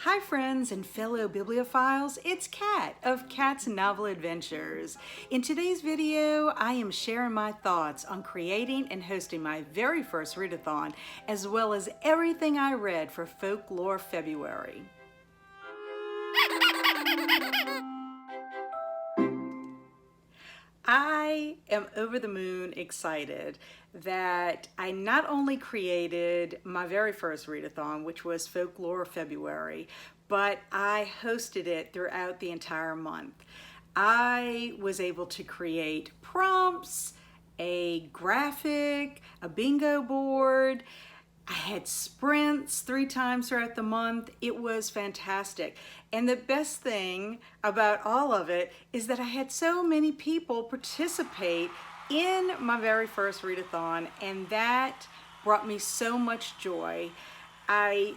Hi friends and fellow bibliophiles, it's Kat of Kat's Novel Adventures. In today's video, I am sharing my thoughts on creating and hosting my very first readathon, as well as everything I read for Folklore February. I am over the moon excited that I not only created my very first readathon, which was Folklore February, but I hosted it throughout the entire month. I was able to create prompts, a graphic, a bingo board. I had sprints 3 times throughout the month. It was fantastic. And the best thing about all of it is that I had so many people participate in my very first readathon, and that brought me so much joy. I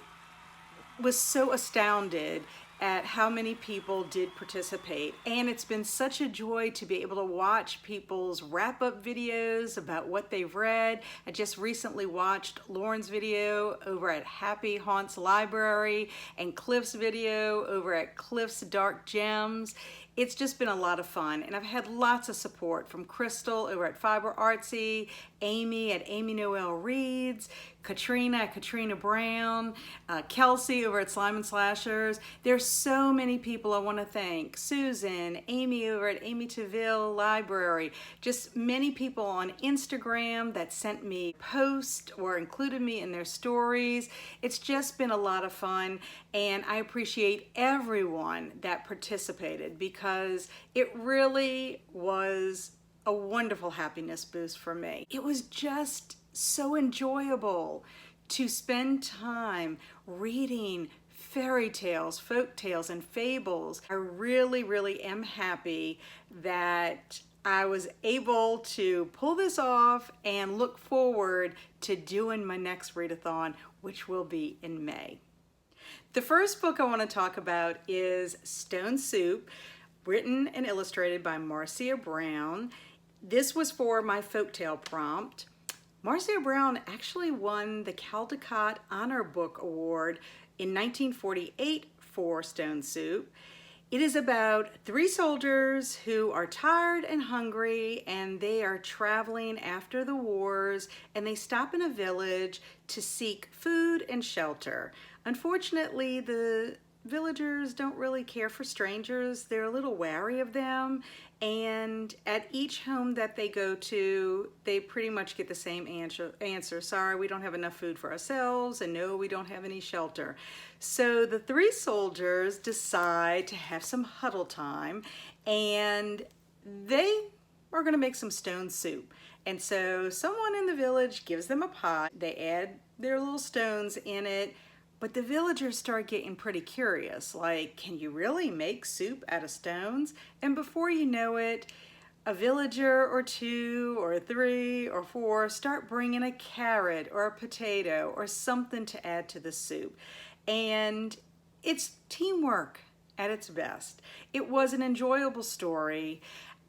was so astounded at how many people did participate, and it's been such a joy to be able to watch people's wrap-up videos about what they've read. I just recently watched Lauren's video over at Happy Haunts Library and Cliff's video over at Cliff's Dark Gems. It's just been a lot of fun, and I've had lots of support from Crystal over at Fiber Artsy, Amy at Amy Noel Reads, Katrina at Katrina Brown, Kelsi over at Slime and Slashers. There's so many people I want to thank. Susan, Amy over at Amy Taville Library, just many people on Instagram that sent me posts or included me in their stories. It's just been a lot of fun, and I appreciate everyone that participated because it really was a wonderful happiness boost for me. It was just so enjoyable to spend time reading fairy tales, folk tales, and fables. I really am happy that I was able to pull this off and look forward to doing my next readathon, which will be in May. The first book I want to talk about is Stone Soup, written and illustrated by Marcia Brown. This was for my folktale prompt. Marcia Brown actually won the Caldecott Honor Book Award in 1948 for Stone Soup. It is about 3 soldiers who are tired and hungry, and they are traveling after the wars, and they stop in a village to seek food and shelter. Unfortunately, the villagers don't really care for strangers. They're a little wary of them, and at each home that they go to, they pretty much get the same answer. Sorry, we don't have enough food for ourselves, and no, we don't have any shelter. So the 3 soldiers decide to have some huddle time, and they are going to make some stone soup. And so someone in the village gives them a pot. They add their little stones in it. But the villagers start getting pretty curious, like, can you really make soup out of stones? And before you know it, a villager or 2 or 3 or 4 start bringing a carrot or a potato or something to add to the soup. And it's teamwork at its best. It was an enjoyable story.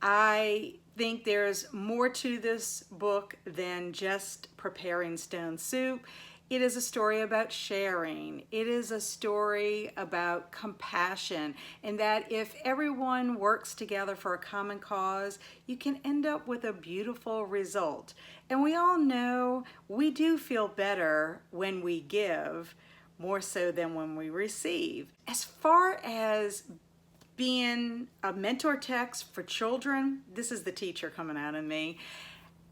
I think there's more to this book than just preparing stone soup. It is a story about sharing. It is a story about compassion, and that if everyone works together for a common cause, you can end up with a beautiful result. And we all know we do feel better when we give, more so than when we receive. As far as being a mentor text for children, this is the teacher coming out of me.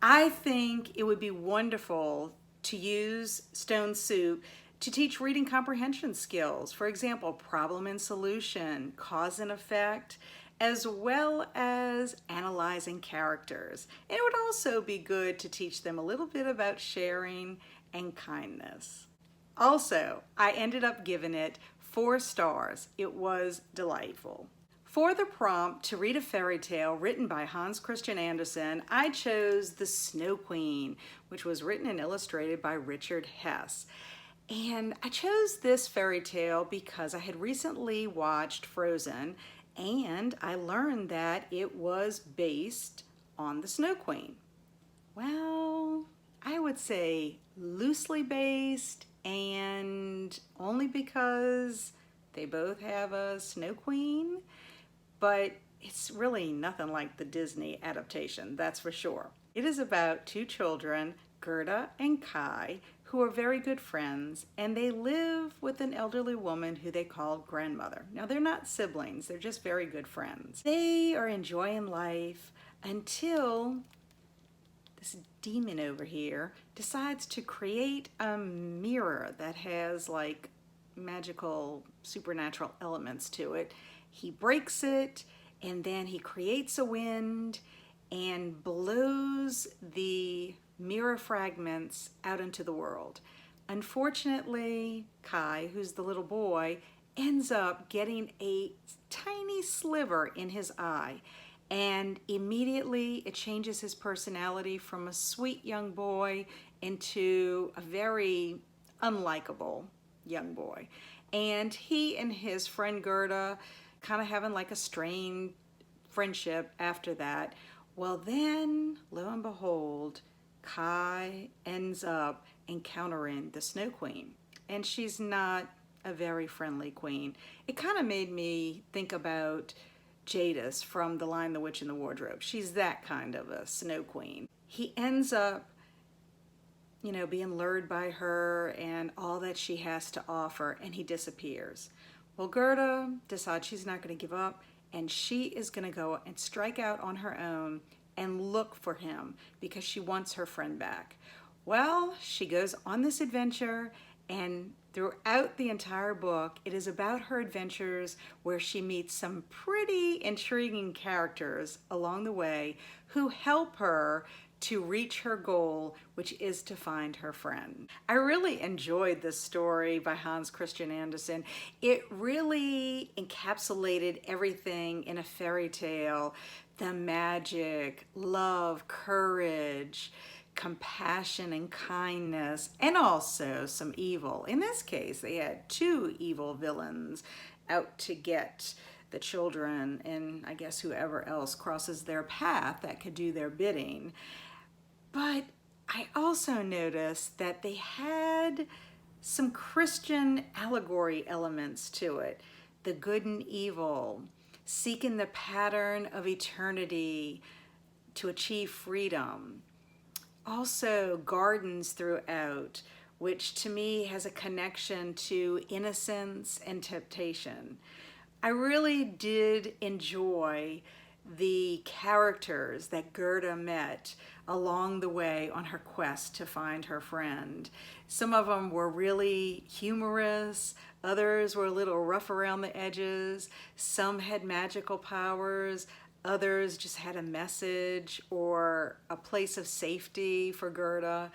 I think it would be wonderful to use Stone Soup to teach reading comprehension skills. For example, problem and solution, cause and effect, as well as analyzing characters. And it would also be good to teach them a little bit about sharing and kindness. Also, I ended up giving it 4 stars. It was delightful. For the prompt to read a fairy tale written by Hans Christian Andersen, I chose The Snow Queen, which was written and illustrated by Richard Hess. And I chose this fairy tale because I had recently watched Frozen, and I learned that it was based on the Snow Queen. Well, I would say loosely based, and only because They both have a Snow Queen, but it's really nothing like the Disney adaptation, that's for sure. It is about two children, Gerda and Kai, who are very good friends, and they live with an elderly woman who they call grandmother. Now, they're not siblings, they're just very good friends. They are enjoying life until this demon over here decides to create a mirror that has like magical supernatural elements to it. He breaks it, and then he creates a wind and blows the mirror fragments out into the world. Unfortunately, Kai, who's the little boy, ends up getting a tiny sliver in his eye, and immediately it changes his personality from a sweet young boy into a very unlikable young boy. And he and his friend Gerda kind of having like a strained friendship after that. Well, then, lo and behold, Kai ends up encountering the Snow Queen, and she's not a very friendly queen. It kind of made me think about Jadis from The Lion, the Witch, and the Wardrobe. She's that kind of a Snow Queen. He ends up, you know, being lured by her and all that she has to offer, and he disappears. Well, Gerda decides she's not going to give up, and she is going to go and strike out on her own and look for him because she wants her friend back. Well, she goes on this adventure, and throughout the entire book, it is about her adventures where she meets some pretty intriguing characters along the way who help her to reach her goal, which is to find her friend. I really enjoyed this story by Hans Christian Andersen. It really encapsulated everything in a fairy tale: the magic, love, courage, compassion and kindness, and also some evil. In this case, they had two evil villains out to get the children and I guess whoever else crosses their path that could do their bidding. But I also noticed that they had some Christian allegory elements to it. The good and evil, seeking the pattern of eternity to achieve freedom. Also gardens throughout, which to me has a connection to innocence and temptation. I really did enjoy the characters that Gerda met along the way on her quest to find her friend. Some of them were really humorous, others were a little rough around the edges, some had magical powers, others just had a message or a place of safety for Gerda.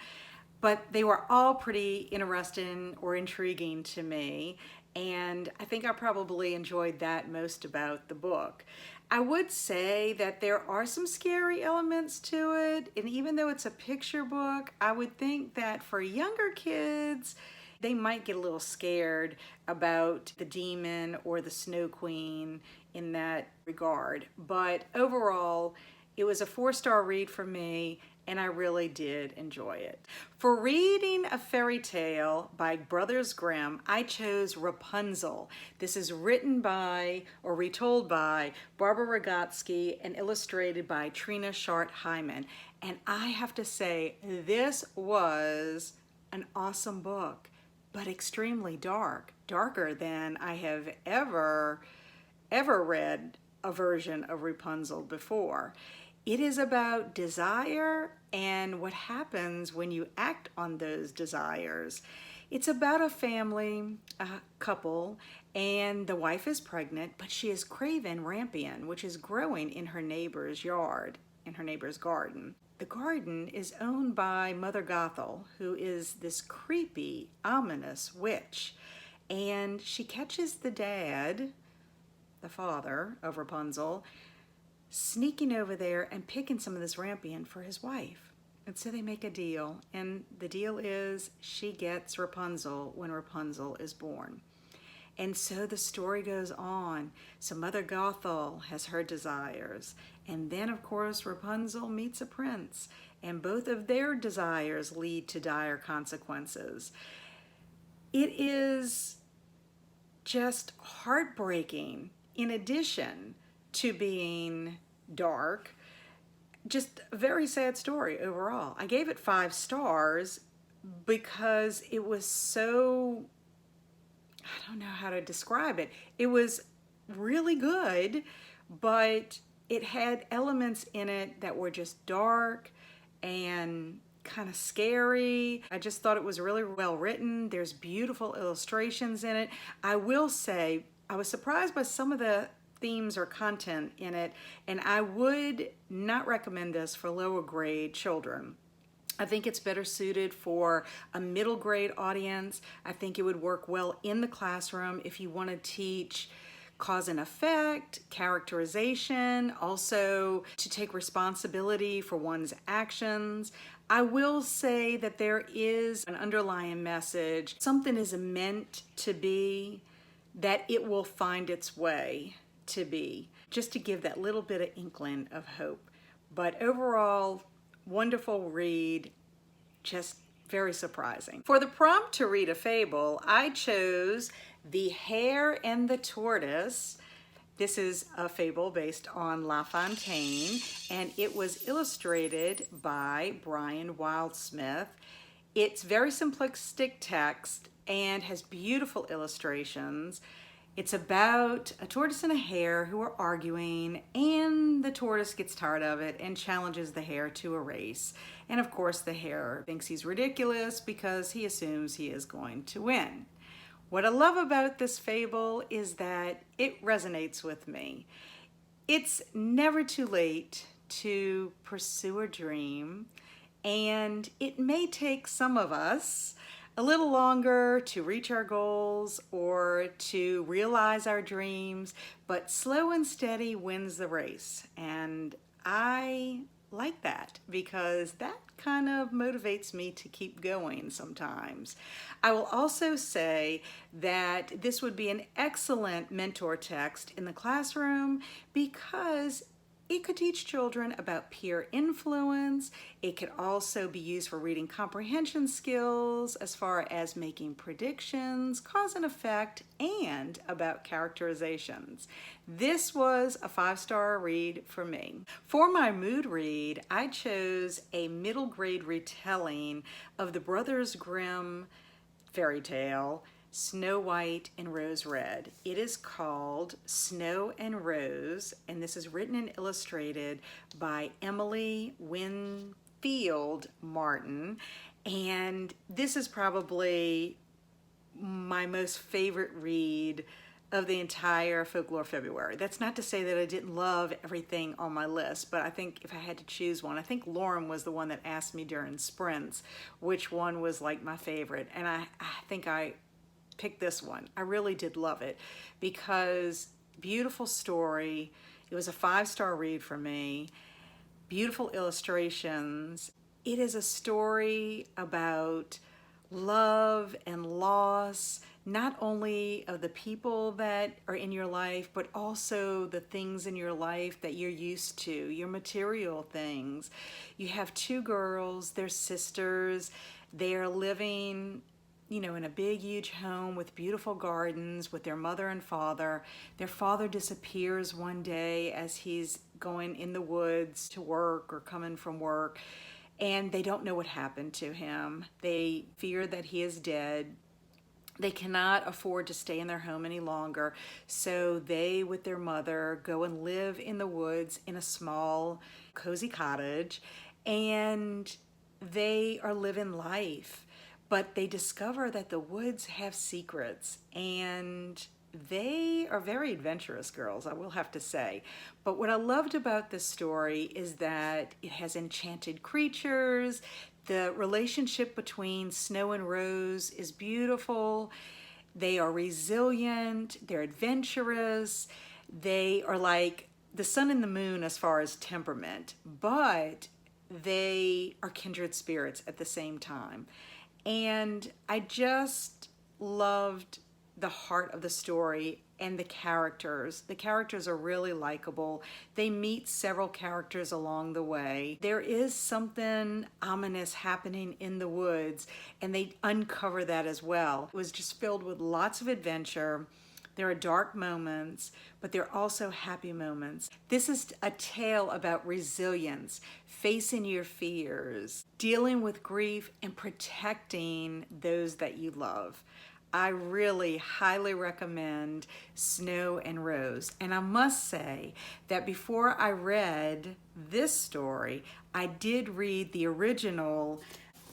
But they were all pretty interesting or intriguing to me, and I think I probably enjoyed that most about the book. I would say that there are some scary elements to it, and even though it's a picture book, I would think that for younger kids, they might get a little scared about the demon or the Snow Queen in that regard. But overall, it was a 4-star read for me, and I really did enjoy it. For reading a fairy tale by Brothers Grimm, I chose Rapunzel. This is written by, or retold by, Barbara Rogotsky and illustrated by Trina Shart-Hyman. And I have to say, this was an awesome book, but extremely dark. Darker than I have ever read a version of Rapunzel before. It is about desire and what happens when you act on those desires. It's about a family, a couple, and the wife is pregnant, but she is craving rampion, which is growing in her neighbor's yard, in her neighbor's garden. The garden is owned by Mother Gothel, who is this creepy, ominous witch. And she catches the dad, the father of Rapunzel, sneaking over there and picking some of this rampion for his wife. And so they make a deal, and the deal is she gets Rapunzel when Rapunzel is born. And so the story goes on. So Mother Gothel has her desires, and then of course Rapunzel meets a prince, and both of their desires lead to dire consequences. It is just heartbreaking in addition to being dark. Just a very sad story overall. I gave it 5 stars because it was so, I don't know how to describe it. It was really good, but it had elements in it that were just dark and kind of scary. I just thought it was really well written. There's beautiful illustrations in it. I will say, I was surprised by some of the themes or content in it, and I would not recommend this for lower grade children. I think it's better suited for a middle grade audience. I think it would work well in the classroom if you want to teach cause and effect, characterization, also to take responsibility for one's actions. I will say that there is an underlying message. Something is meant to be that it will find its way to be, just to give that little bit of inkling of hope. But overall, wonderful read, just very surprising. For the prompt to read a fable, I chose The Hare and the Tortoise. This is a fable based on La Fontaine, and it was illustrated by Brian Wildsmith. It's very simplistic text and has beautiful illustrations. It's about a tortoise and a hare who are arguing, and the tortoise gets tired of it and challenges the hare to a race. And of course, the hare thinks he's ridiculous because he assumes he is going to win. What I love about this fable is that it resonates with me. It's never too late to pursue a dream, and it may take some of us a little longer to reach our goals or to realize our dreams, but slow and steady wins the race. And I like that because that kind of motivates me to keep going sometimes. I will also say that this would be an excellent mentor text in the classroom because it could teach children about peer influence. It could also be used for reading comprehension skills as far as making predictions, cause and effect, and about characterizations. This was a 5-star read for me. For my mood read, I chose a middle grade retelling of the Brothers Grimm fairy tale, Snow White and Rose Red. It is called Snow and Rose, and this is written and illustrated by Emily Winfield Martin. And this is probably my most favorite read of the entire Folklore February. That's not to say that I didn't love everything on my list, but I think if I had to choose one, I think Lauren was the one that asked me during sprints which one was like my favorite, and I think I picked this one. I really did love it because beautiful story. It was a 5-star read for me. Beautiful illustrations. It is a story about love and loss, not only of the people that are in your life, but also the things in your life that you're used to, your material things. You have 2 girls, they're sisters. They are living in a big, huge home with beautiful gardens with their mother and father. Their father disappears one day as he's going in the woods to work or coming from work, and they don't know what happened to him. They fear that he is dead. They cannot afford to stay in their home any longer, so they, with their mother, go and live in the woods in a small, cozy cottage, and they are living life. But they discover that the woods have secrets, and they are very adventurous girls, I will have to say. But what I loved about this story is that it has enchanted creatures. The relationship between Snow and Rose is beautiful. They are resilient, they're adventurous, they are like the sun and the moon as far as temperament, but they are kindred spirits at the same time. And I just loved the heart of the story and the characters. The characters are really likable. They meet several characters along the way. There is something ominous happening in the woods, and they uncover that as well. It was just filled with lots of adventure, There are dark moments, but there are also happy moments. This is a tale about resilience, facing your fears, dealing with grief, and protecting those that you love. I really highly recommend Snow and Rose. And I must say that before I read this story, I did read the original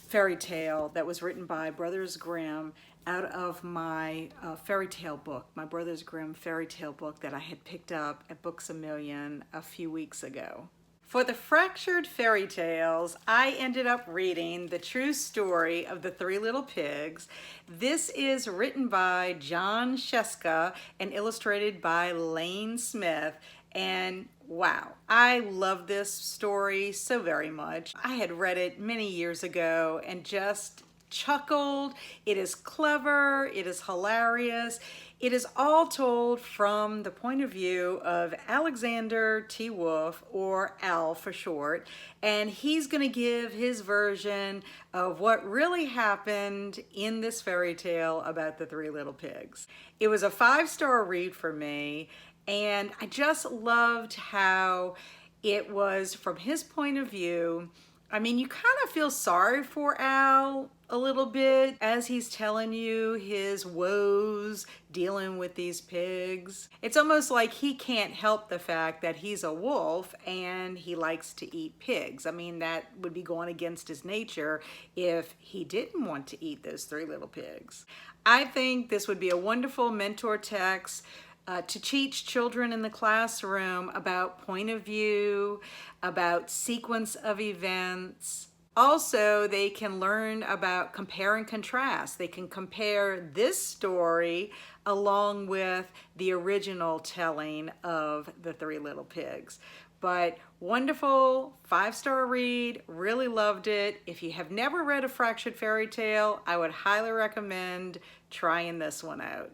fairy tale that was written by Brothers Grimm out of my fairy tale book, my Brothers Grimm fairy tale book that I had picked up at Books A Million a few weeks ago. For the Fractured Fairy Tales, I ended up reading The True Story of the Three Little Pigs. This is written by John Sheska and illustrated by Lane Smith. And wow, I love this story so very much. I had read it many years ago and just chuckled. It is clever, it is hilarious. It is all told from the point of view of Alexander T. Wolf, or Al for short, and he's going to give his version of what really happened in this fairy tale about the Three Little Pigs. It was a 5-star read for me, and I just loved how it was from his point of view. I mean, you kind of feel sorry for Al a little bit as he's telling you his woes dealing with these pigs. It's almost like he can't help the fact that he's a wolf and he likes to eat pigs. I mean, that would be going against his nature if he didn't want to eat those three little pigs. I think this would be a wonderful mentor text to teach children in the classroom about point of view, about sequence of events. Also, they can learn about compare and contrast. They can compare this story along with the original telling of the Three Little Pigs. But wonderful 5-star read, really loved it. If you have never read a Fractured Fairy Tale, I would highly recommend trying this one out.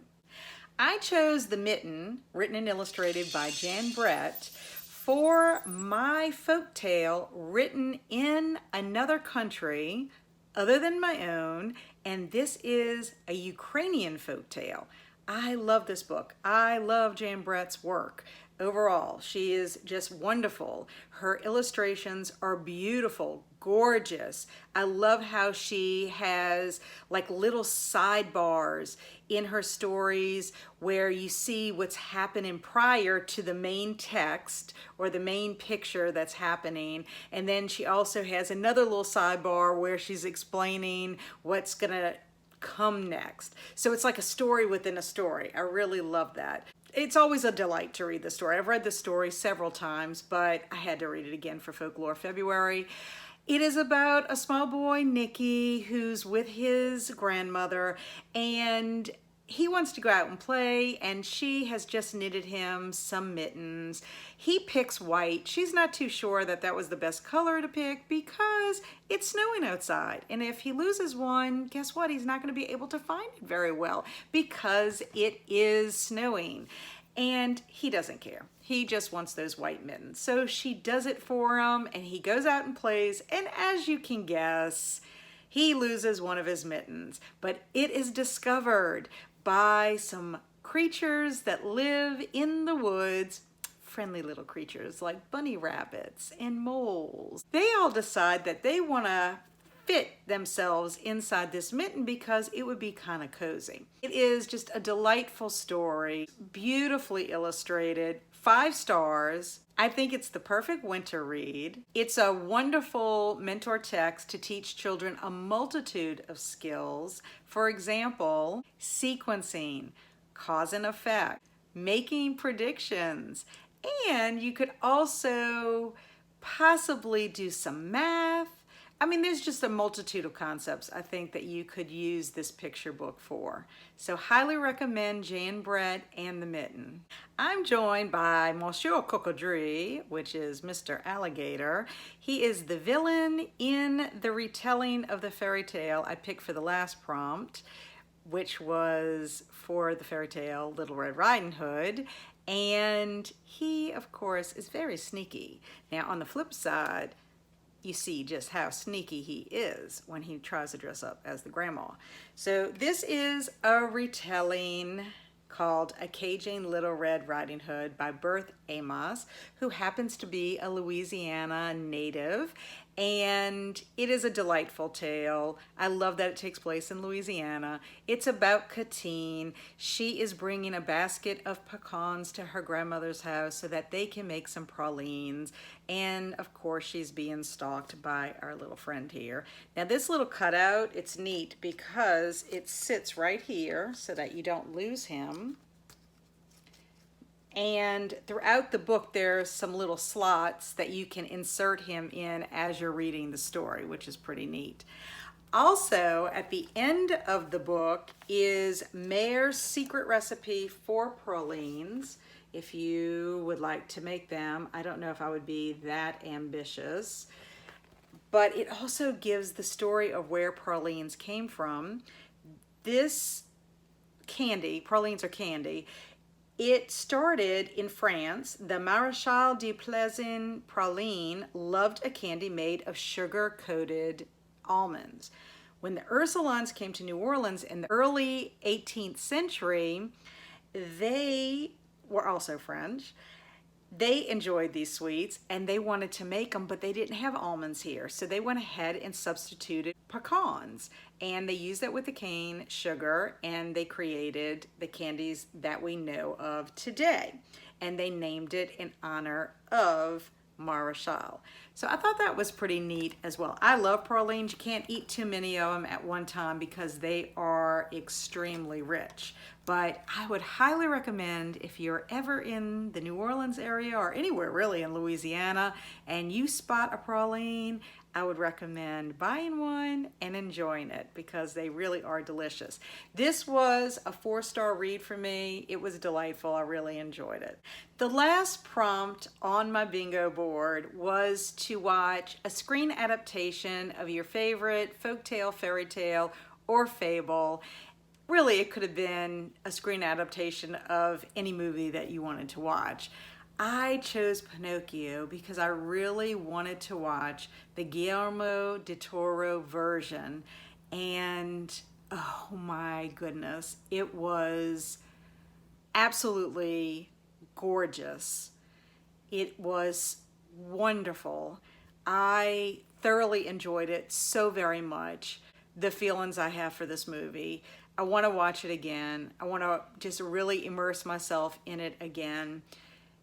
I chose The Mitten, written and illustrated by Jan Brett, for my folk tale written in another country other than my own, and this is a Ukrainian folk tale. I love this book. I love Jan Brett's work. Overall, she is just wonderful. Her illustrations are beautiful, gorgeous. I love how she has like little sidebars in her stories where you see what's happening prior to the main text or the main picture that's happening. And then she also has another little sidebar where she's explaining what's gonna come next. So it's like a story within a story. I really love that. It's always a delight to read the story. I've read the story several times, but I had to read it again for Folklore February. It is about a small boy, Nicky, who's with his grandmother, and he wants to go out and play, and she has just knitted him some mittens. He picks white. She's not too sure that that was the best color to pick because it's snowing outside. And if he loses one, guess what? He's not going to be able to find it very well because it is snowing. And he doesn't care. He just wants those white mittens. So she does it for him, and he goes out and plays. And as you can guess, he loses one of his mittens. But it is discovered by some creatures that live in the woods, friendly little creatures like bunny rabbits and moles. They all decide that they want to fit themselves inside this mitten because it would be kind of cozy. It is just a delightful story, beautifully illustrated, 5 stars. I think it's the perfect winter read. It's a wonderful mentor text to teach children a multitude of skills. For example, sequencing, cause and effect, making predictions, and you could also possibly do some math. I mean, there's just a multitude of concepts I think that you could use this picture book for. So highly recommend Jan Brett and The Mitten. I'm joined by Monsieur Cocodrie, which is Mr. Alligator. He is the villain in the retelling of the fairy tale I picked for the last prompt, which was for the fairy tale Little Red Riding Hood. And he, of course, is very sneaky. Now, on the flip side, you see just how sneaky he is when he tries to dress up as the grandma. So this is a retelling called A Caging Little Red Riding Hood by Berth Amos, who happens to be a Louisiana native. And it is a delightful tale. I love that it takes place in Louisiana. It's about Katrina. She is bringing a basket of pecans to her grandmother's house so that they can make some pralines. And of course, she's being stalked by our little friend here. Now this little cutout, it's neat because it sits right here so that you don't lose him. And throughout the book, there's some little slots that you can insert him in as you're reading the story, which is pretty neat. Also, at the end of the book is Mare's secret recipe for pralines. If you would like to make them, I don't know if I would be that ambitious, but it also gives the story of where pralines came from. This candy, pralines are candy, it started in France. The Maréchal de Plaisance praline loved a candy made of sugar-coated almonds. When the Ursulines came to New Orleans in the early 18th century, they were also French. They enjoyed these sweets and they wanted to make them, but they didn't have almonds here. So they went ahead and substituted pecans, and they used that with the cane sugar, and they created the candies that we know of today. And they named it in honor of Maréchal. So I thought that was pretty neat as well. I love pralines. You can't eat too many of them at one time because they are extremely rich. But I would highly recommend, if you're ever in the New Orleans area or anywhere really in Louisiana and you spot a praline, I would recommend buying one and enjoying it because they really are delicious. This was a 4-star read for me. It was delightful. I really enjoyed it. The last prompt on my bingo board was to watch a screen adaptation of your favorite folktale, fairy tale, or fable. Really, it could have been a screen adaptation of any movie that you wanted to watch. I chose Pinocchio because I really wanted to watch the Guillermo del Toro version, and oh my goodness, it was absolutely gorgeous. It was wonderful. I thoroughly enjoyed it so very much. The feelings I have for this movie. I want to watch it again. I want to just really immerse myself in it again.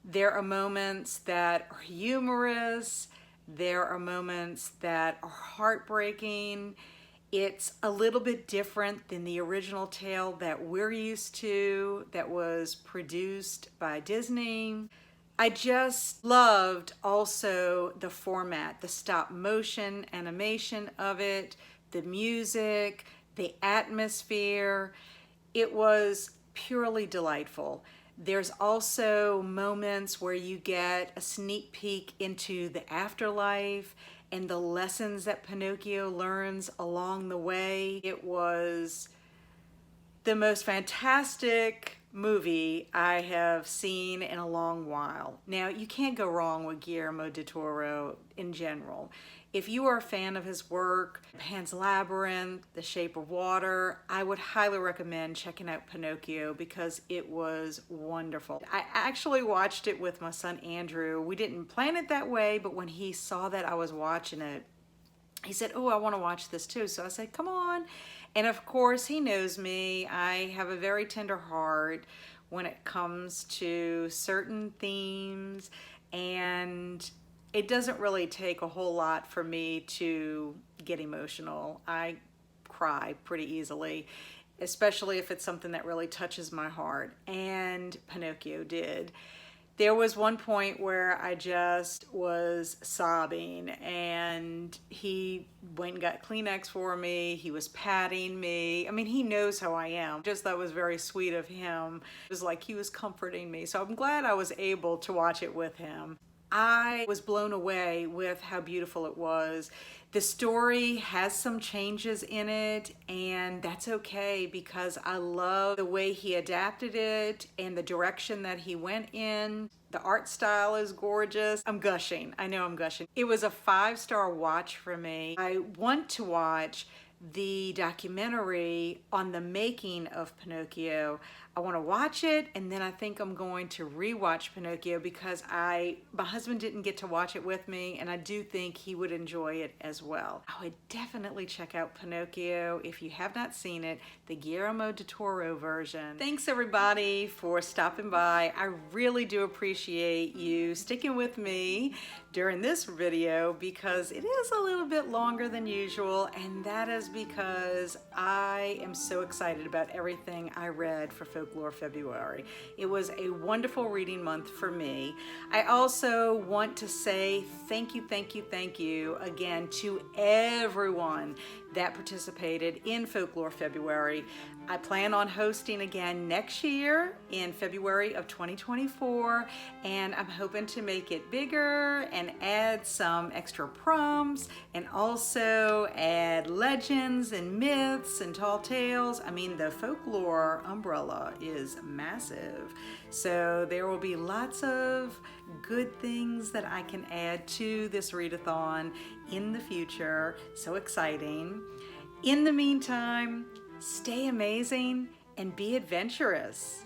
There are moments that are humorous. There are moments that are heartbreaking. It's a little bit different than the original tale that we're used to, that was produced by Disney. I just loved also the format, the stop motion animation of it, the music, the atmosphere. It was purely delightful. There's also moments where you get a sneak peek into the afterlife and the lessons that Pinocchio learns along the way. It was the most fantastic movie I have seen in a long while. Now, you can't go wrong with Guillermo del Toro in general. If you are a fan of his work, Pan's Labyrinth, The Shape of Water, I would highly recommend checking out Pinocchio because it was wonderful. I actually watched it with my son Andrew. We didn't plan it that way, but when he saw that I was watching it, he said, "Oh, I want to watch this too." So I said, "Come on." And of course, he knows me. I have a very tender heart when it comes to certain themes, and it doesn't really take a whole lot for me to get emotional. I cry pretty easily, especially if it's something that really touches my heart, and Pinocchio did. There was one point where I just was sobbing, and he went and got Kleenex for me. He was patting me. I mean, he knows how I am. Just that was very sweet of him. It was like he was comforting me. So I'm glad I was able to watch it with him. I was blown away with how beautiful it was. The story has some changes in it, and that's okay because I love the way he adapted it and the direction that he went in. The art style is gorgeous. I'm gushing. I know I'm gushing. It was a 5-star watch for me. I want to watch the documentary on the making of Pinocchio. I want to watch it, and then I think I'm going to rewatch Pinocchio because my husband didn't get to watch it with me, and I do think he would enjoy it as well. I would definitely check out Pinocchio if you have not seen it, the Guillermo del Toro version. Thanks everybody for stopping by. I really do appreciate you sticking with me during this video because it is a little bit longer than usual, and that is because I am so excited about everything I read for Folklore February. It was a wonderful reading month for me. I also want to say thank you again to everyone that participated in Folklore February. I plan on hosting again next year in February of 2024, and I'm hoping to make it bigger and add some extra prompts and also add legends and myths and tall tales. I mean, the folklore umbrella is massive, so there will be lots of good things that I can add to this readathon in the future. So exciting. In the meantime, stay amazing and be adventurous.